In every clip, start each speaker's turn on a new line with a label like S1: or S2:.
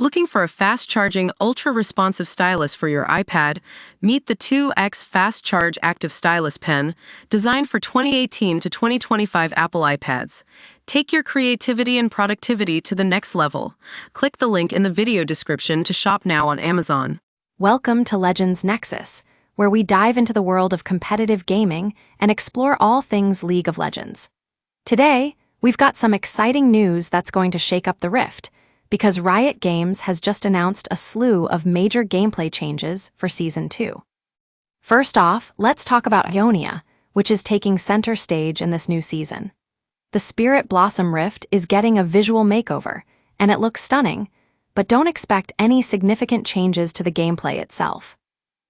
S1: Looking for a fast-charging, ultra-responsive stylus for your iPad? Meet the 2X Fast Charge Active Stylus Pen, designed for 2018 to 2025 Apple iPads. Take your creativity and productivity to the next level. Click the link in the video description to shop now on Amazon.
S2: Welcome to Legends Nexus, where we dive into the world of competitive gaming and explore all things League of Legends. Today, we've got some exciting news that's going to shake up the Rift, because Riot Games has just announced a slew of major gameplay changes for Season 2. First off, let's talk about Ionia, which is taking center stage in this new season. The Spirit Blossom Rift is getting a visual makeover, and it looks stunning, but don't expect any significant changes to the gameplay itself.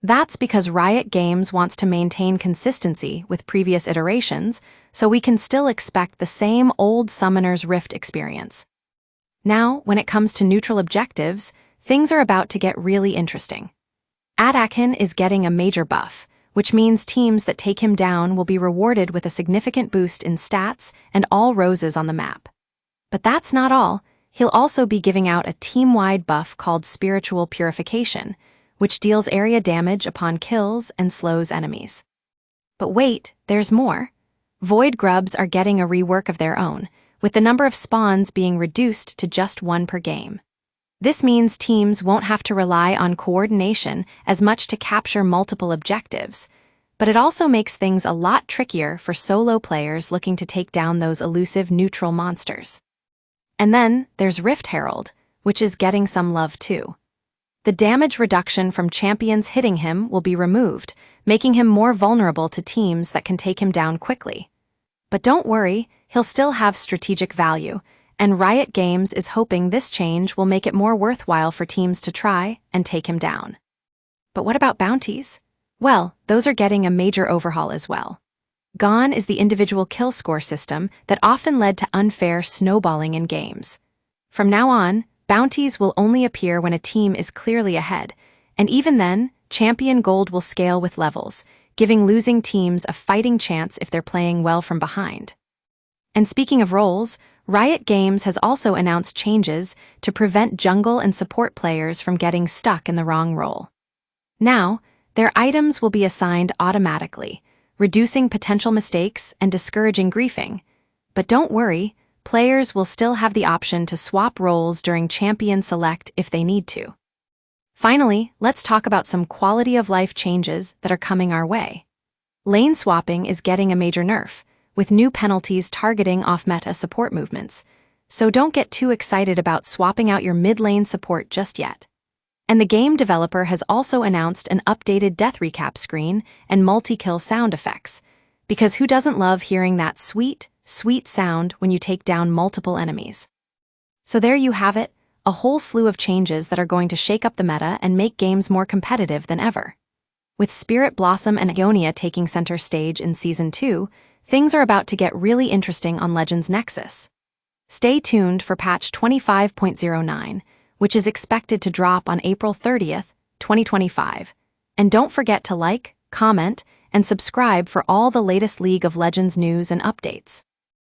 S2: That's because Riot Games wants to maintain consistency with previous iterations, so we can still expect the same old Summoner's Rift experience. Now, when it comes to neutral objectives, things are about to get really interesting. Atakhan is getting a major buff, which means teams that take him down will be rewarded with a significant boost in stats and all roses on the map. But that's not all. He'll also be giving out a team-wide buff called Spiritual Purification, which deals area damage upon kills and slows enemies. But wait, there's more. Void Grubs are getting a rework of their own, with the number of spawns being reduced to just one per game. This means teams won't have to rely on coordination as much to capture multiple objectives, but it also makes things a lot trickier for solo players looking to take down those elusive neutral monsters. And then there's Rift Herald, which is getting some love too. The damage reduction from champions hitting him will be removed, making him more vulnerable to teams that can take him down quickly. But don't worry, he'll still have strategic value, and Riot Games is hoping this change will make it more worthwhile for teams to try and take him down. But what about bounties? Well, those are getting a major overhaul as well. Gone is the individual kill score system that often led to unfair snowballing in games. From now on, bounties will only appear when a team is clearly ahead, and even then, champion gold will scale with levels, giving losing teams a fighting chance if they're playing well from behind. And speaking of roles, Riot Games has also announced changes to prevent jungle and support players from getting stuck in the wrong role. Now, their items will be assigned automatically, reducing potential mistakes and discouraging griefing. But don't worry, players will still have the option to swap roles during champion select if they need to. Finally, let's talk about some quality-of-life changes that are coming our way. Lane swapping is getting a major nerf, with new penalties targeting off-meta support movements, so don't get too excited about swapping out your mid-lane support just yet. And the game developer has also announced an updated death recap screen and multi-kill sound effects, because who doesn't love hearing that sweet, sweet sound when you take down multiple enemies? So there you have it, a whole slew of changes that are going to shake up the meta and make games more competitive than ever. With Spirit Blossom and Ionia taking center stage in Season 2, things are about to get really interesting on Legends Nexus. Stay tuned for patch 25.09, which is expected to drop on April 30th, 2025. And don't forget to like, comment, and subscribe for all the latest League of Legends news and updates.